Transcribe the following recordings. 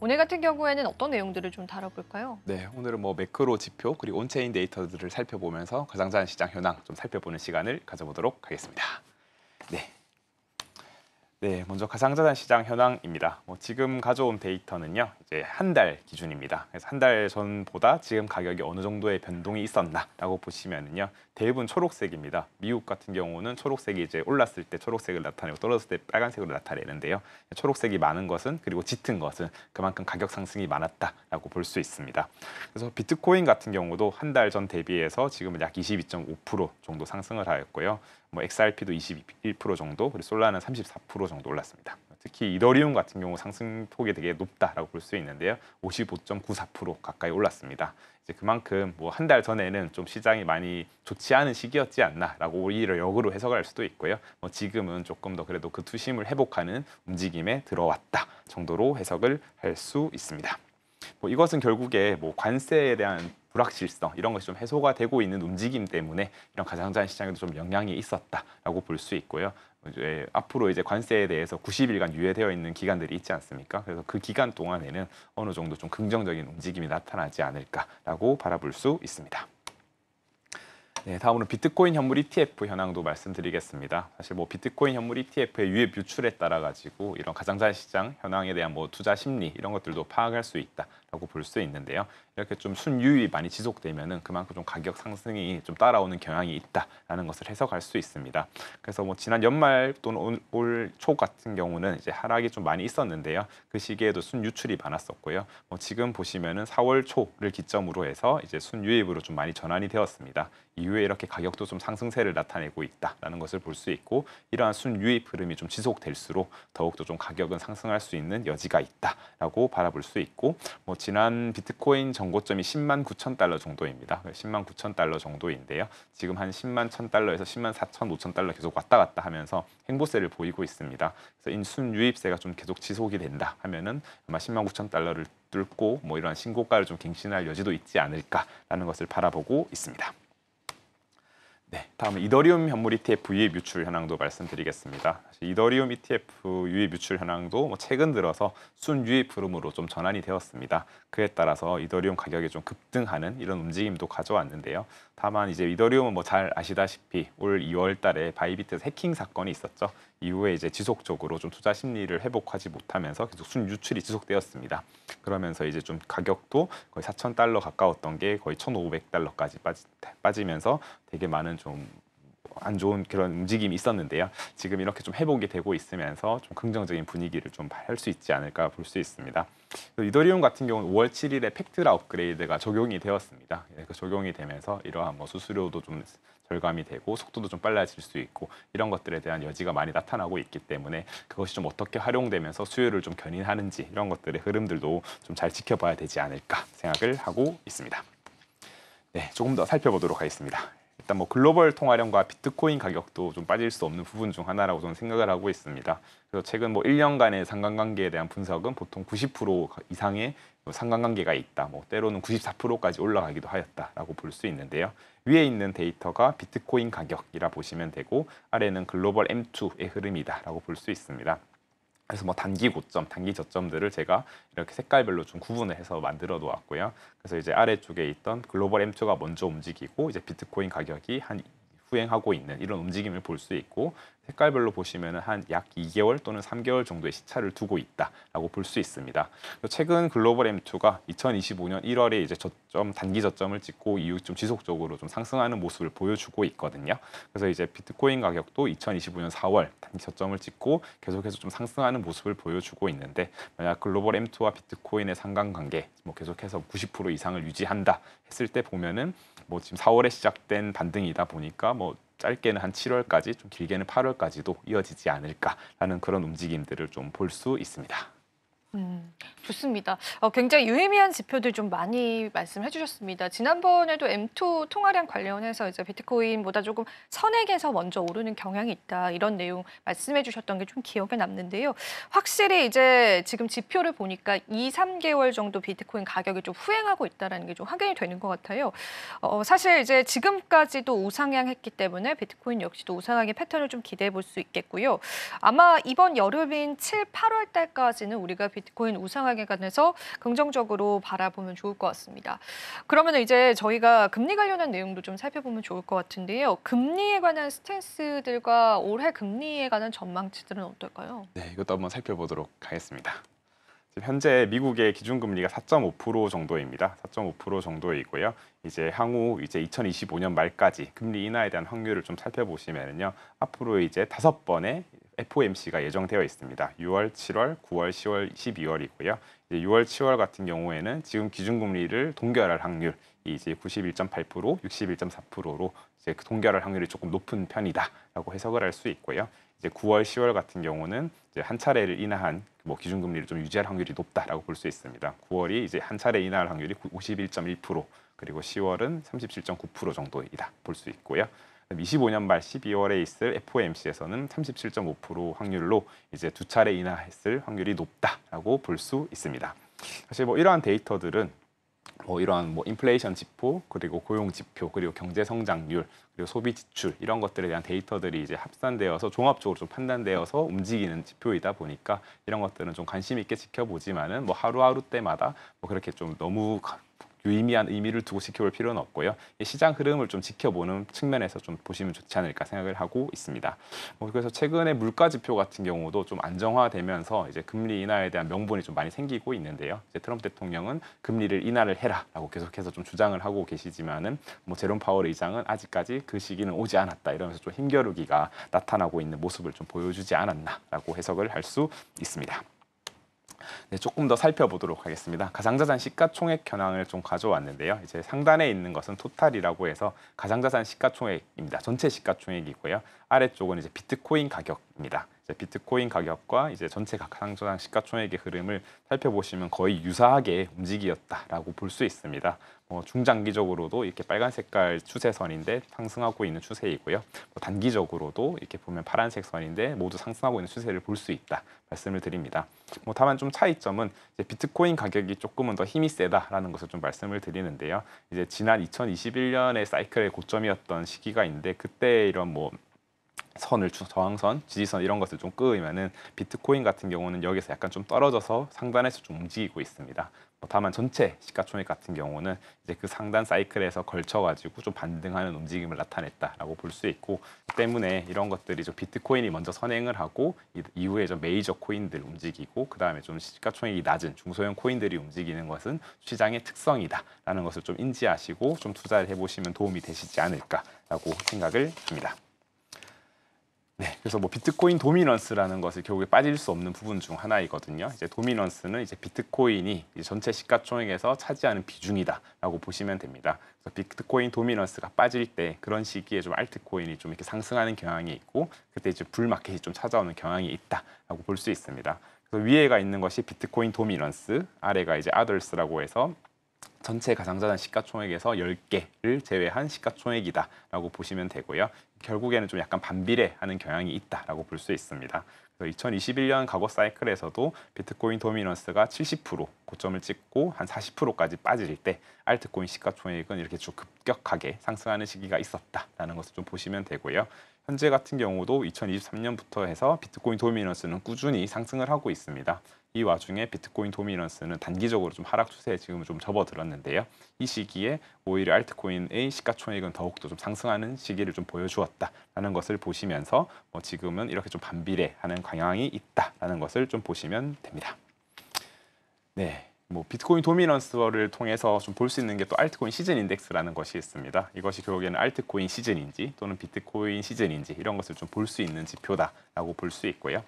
오늘 같은 경우에는 어떤 내용들을 좀 다뤄볼까요? 네, 오늘은 뭐 매크로 지표 그리고 온체인 데이터들을 살펴보면서 가상자산 시장 현황 좀 살펴보는 시간을 가져보도록 하겠습니다. 네. 네, 먼저 가상자산 시장 현황입니다. 지금 가져온 데이터는요, 이제 한 달 기준입니다. 그래서 한 달 전보다 지금 가격이 어느 정도의 변동이 있었나라고 보시면은요, 대부분 초록색입니다. 미국 같은 경우는 초록색이 이제 올랐을 때 초록색을 나타내고 떨어졌을 때 빨간색으로 나타내는데요. 초록색이 많은 것은 그리고 짙은 것은 그만큼 가격 상승이 많았다라고 볼 수 있습니다. 그래서 비트코인 같은 경우도 한 달 전 대비해서 지금은 약 22.5% 정도 상승을 하였고요. XRP도 21% 정도, 그리고 솔라는 34% 정도 올랐습니다. 특히 이더리움 같은 경우 상승폭이 되게 높다라고 볼 수 있는데요. 55.94% 가까이 올랐습니다. 이제 그만큼 한 달 전에는 좀 시장이 많이 좋지 않은 시기였지 않나라고 오히려 역으로 해석할 수도 있고요. 지금은 조금 더 그래도 그 투심을 회복하는 움직임에 들어왔다 정도로 해석을 할 수 있습니다. 이것은 결국에 관세에 대한 불확실성 이런 것이 좀 해소가 되고 있는 움직임 때문에 이런 가상자산 시장에도 좀 영향이 있었다라고 볼 수 있고요. 이제 앞으로 이제 관세에 대해서 90일간 유예되어 있는 기간들이 있지 않습니까? 그래서 그 기간 동안에는 어느 정도 좀 긍정적인 움직임이 나타나지 않을까라고 바라볼 수 있습니다. 네, 다음으로 비트코인 현물 ETF 현황도 말씀드리겠습니다. 사실 비트코인 현물 ETF의 유입 유출에 따라 가지고 이런 가상자산 시장 현황에 대한 투자 심리 이런 것들도 파악할 수 있다라고 볼 수 있는데요. 이렇게 좀 순유입이 많이 지속되면은 그만큼 좀 가격 상승이 좀 따라오는 경향이 있다라는 것을 해석할 수 있습니다. 그래서 지난 연말 또는 올 초 같은 경우는 이제 하락이 좀 많이 있었는데요. 그 시기에도 순유출이 많았었고요. 지금 보시면은 4월 초를 기점으로 해서 이제 순유입으로 좀 많이 전환이 되었습니다. 이후에 이렇게 가격도 좀 상승세를 나타내고 있다라는 것을 볼 수 있고, 이러한 순유입 흐름이 좀 지속될수록 더욱더 좀 가격은 상승할 수 있는 여지가 있다라고 바라볼 수 있고, 지난 비트코인 전고점이 10만 9천 달러 정도입니다. 10만 9천 달러 정도인데요. 지금 한 10만 1천 달러에서 10만 4천 5천 달러 계속 왔다 갔다 하면서 행보세를 보이고 있습니다. 그래서 순유입세가 좀 계속 지속이 된다 하면은 아마 10만 9천 달러를 뚫고 이러한 신고가를 좀 갱신할 여지도 있지 않을까라는 것을 바라보고 있습니다. 네, 다음은 이더리움 현물 ETF 유입 유출 현황도 말씀드리겠습니다. 이더리움 ETF 유입 유출 현황도 최근 들어서 순유입 흐름으로 좀 전환이 되었습니다. 그에 따라서 이더리움 가격이 좀 급등하는 이런 움직임도 가져왔는데요. 다만 이제 이더리움은 잘 아시다시피 올 2월 달에 바이비트에서 해킹 사건이 있었죠. 이후에 이제 지속적으로 좀 투자 심리를 회복하지 못하면서 계속 순유출이 지속되었습니다. 그러면서 이제 좀 가격도 거의 4,000달러 가까웠던 게 거의 1,500달러까지 빠지면서 되게 많은 좀 안 좋은 그런 움직임이 있었는데요. 지금 이렇게 좀 회복이 되고 있으면서 좀 긍정적인 분위기를 좀 할 수 있지 않을까 볼 수 있습니다. 이더리움 같은 경우는 5월 7일에 팩트라 업그레이드가 적용이 되었습니다. 그 적용이 되면서 이러한 수수료도 좀 절감이 되고 속도도 좀 빨라질 수 있고 이런 것들에 대한 여지가 많이 나타나고 있기 때문에 그것이 좀 어떻게 활용되면서 수요를 좀 견인하는지 이런 것들의 흐름들도 좀 잘 지켜봐야 되지 않을까 생각을 하고 있습니다. 네, 조금 더 살펴보도록 하겠습니다. 일단 글로벌 통화량과 비트코인 가격도 좀 빠질 수 없는 부분 중 하나라고 저는 생각을 하고 있습니다. 그래서 최근 1년간의 상관관계에 대한 분석은 보통 90% 이상의 상관관계가 있다. 때로는 94%까지 올라가기도 하였다라고 볼 수 있는데요. 위에 있는 데이터가 비트코인 가격이라 보시면 되고 아래는 글로벌 M2의 흐름이다라고 볼 수 있습니다. 그래서 단기 고점, 단기 저점들을 제가 이렇게 색깔별로 좀 구분을 해서 만들어 놓았고요. 그래서 이제 아래쪽에 있던 글로벌 M2가 먼저 움직이고 이제 비트코인 가격이 한 후행하고 있는 이런 움직임을 볼 수 있고, 색깔별로 보시면은 한 약 2개월 또는 3개월 정도의 시차를 두고 있다라고 볼 수 있습니다. 최근 글로벌 M2가 2025년 1월에 이제 단기 저점을 찍고 이후 좀 지속적으로 좀 상승하는 모습을 보여주고 있거든요. 그래서 이제 비트코인 가격도 2025년 4월 단기 저점을 찍고 계속해서 좀 상승하는 모습을 보여주고 있는데, 만약 글로벌 M2와 비트코인의 상관관계 계속해서 90% 이상을 유지한다 했을 때 보면은 지금 4월에 시작된 반등이다 보니까 짧게는 한 7월까지, 좀 길게는 8월까지도 이어지지 않을까라는 그런 움직임들을 좀 볼 수 있습니다. 좋습니다. 굉장히 유의미한 지표들 좀 많이 말씀해 주셨습니다. 지난번에도 M2 통화량 관련해서 이제 비트코인보다 조금 선행해서 먼저 오르는 경향이 있다, 이런 내용 말씀해 주셨던 게 좀 기억에 남는데요. 확실히 이제 지금 지표를 보니까 2, 3개월 정도 비트코인 가격이 좀 후행하고 있다는 게 좀 확인이 되는 것 같아요. 사실 이제 지금까지도 우상향했기 때문에 비트코인 역시도 우상향의 패턴을 좀 기대해 볼 수 있겠고요. 아마 이번 여름인 7, 8월 달까지는 우리가 비트코인 우상향에 관해서 긍정적으로 바라보면 좋을 것 같습니다. 그러면 이제 저희가 금리 관련한 내용도 좀 살펴보면 좋을 것 같은데요. 금리에 관한 스탠스들과 올해 금리에 관한 전망치들은 어떨까요? 네, 이것도 한번 살펴보도록 하겠습니다. 지금 현재 미국의 기준금리가 4.5% 정도입니다. 4.5% 정도이고요. 이제 향후 이제 2025년 말까지 금리 인하에 대한 확률을 좀 살펴보시면요. 앞으로 이제 5번의 FOMC가 예정되어 있습니다. 6월, 7월, 9월, 10월, 12월이고요. 이제 6월, 7월 같은 경우에는 지금 기준금리를 동결할 확률이 이제 91.8%, 61.4%로 이제 그 동결할 확률이 조금 높은 편이다라고 해석을 할 수 있고요. 이제 9월, 10월 같은 경우는 이제 한 차례를 인하한 뭐 기준금리를 좀 유지할 확률이 높다라고 볼 수 있습니다. 9월이 이제 한 차례 인하할 확률이 51.1%, 그리고 10월은 37.9% 정도이다 볼 수 있고요. 25년 말 12월에 있을 FOMC에서는 37.5% 확률로 이제 두 차례 인하했을 확률이 높다라고 볼 수 있습니다. 사실 뭐 이러한 데이터들은 뭐 이러한 뭐 인플레이션 지표, 그리고 고용 지표, 그리고 경제 성장률, 그리고 소비 지출 이런 것들에 대한 데이터들이 이제 합산되어서 종합적으로 좀 판단되어서 움직이는 지표이다 보니까 이런 것들은 좀 관심 있게 지켜보지만은 뭐 하루하루 때마다 뭐 그렇게 좀 너무 유의미한 의미를 두고 지켜볼 필요는 없고요. 이 시장 흐름을 좀 지켜보는 측면에서 좀 보시면 좋지 않을까 생각을 하고 있습니다. 그래서 최근에 물가 지표 같은 경우도 좀 안정화되면서 이제 금리 인하에 대한 명분이 좀 많이 생기고 있는데요. 이제 트럼프 대통령은 금리를 인하를 해라라고 계속해서 좀 주장을 하고 계시지만은 뭐 제롬 파월 의장은 아직까지 그 시기는 오지 않았다 이러면서 좀 힘겨루기가 나타나고 있는 모습을 좀 보여주지 않았나라고 해석을 할 수 있습니다. 네, 조금 더 살펴보도록 하겠습니다. 가상자산 시가총액 현황을 좀 가져왔는데요. 이제 상단에 있는 것은 토탈이라고 해서 가상자산 시가총액입니다. 전체 시가총액이고요. 아래쪽은 이제 비트코인 가격입니다. 이제 비트코인 가격과 이제 전체 가상자산 시가총액의 흐름을 살펴보시면 거의 유사하게 움직였다라고 볼 수 있습니다. 중장기적으로도 이렇게 빨간 색깔 추세선인데 상승하고 있는 추세이고요. 단기적으로도 이렇게 보면 파란색 선인데 모두 상승하고 있는 추세를 볼 수 있다 말씀을 드립니다. 다만 좀 차이점은 이제 비트코인 가격이 조금은 더 힘이 세다라는 것을 좀 말씀을 드리는데요. 이제 지난 2021년의 사이클의 고점이었던 시기가 있는데 그때 이런 뭐 선을 저항선, 지지선 이런 것을 좀 끄으면은 비트코인 같은 경우는 여기서 약간 좀 떨어져서 상단에서 좀 움직이고 있습니다. 다만 전체 시가총액 같은 경우는 이제 그 상단 사이클에서 걸쳐가지고 좀 반등하는 움직임을 나타냈다라고 볼 수 있고 때문에 이런 것들이 좀 비트코인이 먼저 선행을 하고 이후에 좀 메이저 코인들 움직이고 그 다음에 좀 시가총액이 낮은 중소형 코인들이 움직이는 것은 시장의 특성이다라는 것을 좀 인지하시고 좀 투자를 해보시면 도움이 되시지 않을까라고 생각을 합니다. 네, 그래서 뭐 비트코인 도미넌스라는 것이 결국에 빠질 수 없는 부분 중 하나이거든요. 이제 도미넌스는 이제 비트코인이 이제 전체 시가총액에서 차지하는 비중이다라고 보시면 됩니다. 그래서 비트코인 도미넌스가 빠질 때 그런 시기에 좀 알트코인이 좀 이렇게 상승하는 경향이 있고 그때 이제 불마켓이 좀 찾아오는 경향이 있다라고 볼 수 있습니다. 그래서 위에가 있는 것이 비트코인 도미넌스, 아래가 이제 others라고 해서 전체 가상자산 시가총액에서 10개를 제외한 시가총액이다라고 보시면 되고요. 결국에는 좀 약간 반비례하는 경향이 있다라고 볼 수 있습니다. 그래서 2021년 과거 사이클에서도 비트코인 도미넌스가 70% 고점을 찍고 한 40%까지 빠질 때 알트코인 시가총액은 이렇게 좀 급격하게 상승하는 시기가 있었다라는 것을 좀 보시면 되고요. 현재 같은 경우도 2023년부터 해서 비트코인 도미넌스는 꾸준히 상승을 하고 있습니다. 이 와중에 비트코인 도미넌스는 단기적으로 좀 하락 추세에 지금 좀 접어들었는데요. 이 시기에 오히려 알트코인의 시가총액은 더욱더 좀 상승하는 시기를 좀 보여주었다라는 것을 보시면서 지금은 이렇게 좀 반비례하는 경향이 있다라는 것을 좀 보시면 됩니다. 네. 비트코인 도미넌스를 통해서 좀 볼 수 있는 게 또 알트코인 시즌 인덱스라는 것이 있습니다. 이것이 결국에는 알트코인 시즌인지 또는 비트코인 시즌인지 이런 것을 좀 볼 수 있는 지표다라고 볼 수 있고요.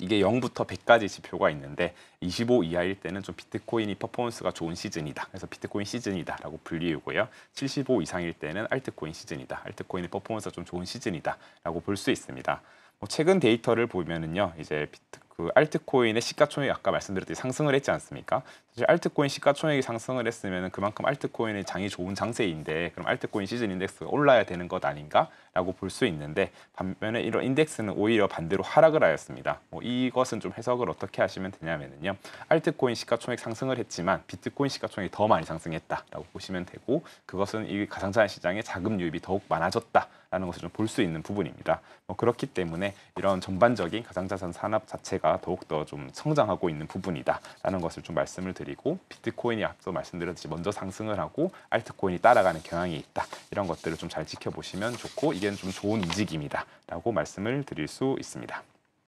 이게 0부터 100까지 지표가 있는데 25 이하일 때는 좀 비트코인이 퍼포먼스가 좋은 시즌이다. 그래서 비트코인 시즌이다라고 불리우고요. 75 이상일 때는 알트코인 시즌이다. 알트코인의 퍼포먼스가 좀 좋은 시즌이다라고 볼 수 있습니다. 최근 데이터를 보면은요, 이제 그 알트코인의 시가총액이 아까 말씀드렸듯이 상승을 했지 않습니까? 사실 알트코인 시가총액이 상승을 했으면 그만큼 알트코인의 장이 좋은 장세인데 그럼 알트코인 시즌 인덱스가 올라야 되는 것 아닌가라고 볼 수 있는데 반면에 이런 인덱스는 오히려 반대로 하락을 하였습니다. 이것은 좀 해석을 어떻게 하시면 되냐면요, 알트코인 시가총액 상승을 했지만 비트코인 시가총액이 더 많이 상승했다라고 보시면 되고 그것은 이 가상자산 시장의 자금 유입이 더욱 많아졌다라는 것을 좀 볼 수 있는 부분입니다. 그렇기 때문에 이런 전반적인 가상자산 산업 자체가 자체가 더욱더 좀 성장하고 있는 부분이다라는 것을 좀 말씀을 드리고, 비트코인이 앞서 말씀드렸듯이 먼저 상승을 하고 알트코인이 따라가는 경향이 있다. 이런 것들을 좀 잘 지켜보시면 좋고, 이게 좀 좋은 움직임이다라고 말씀을 드릴 수 있습니다.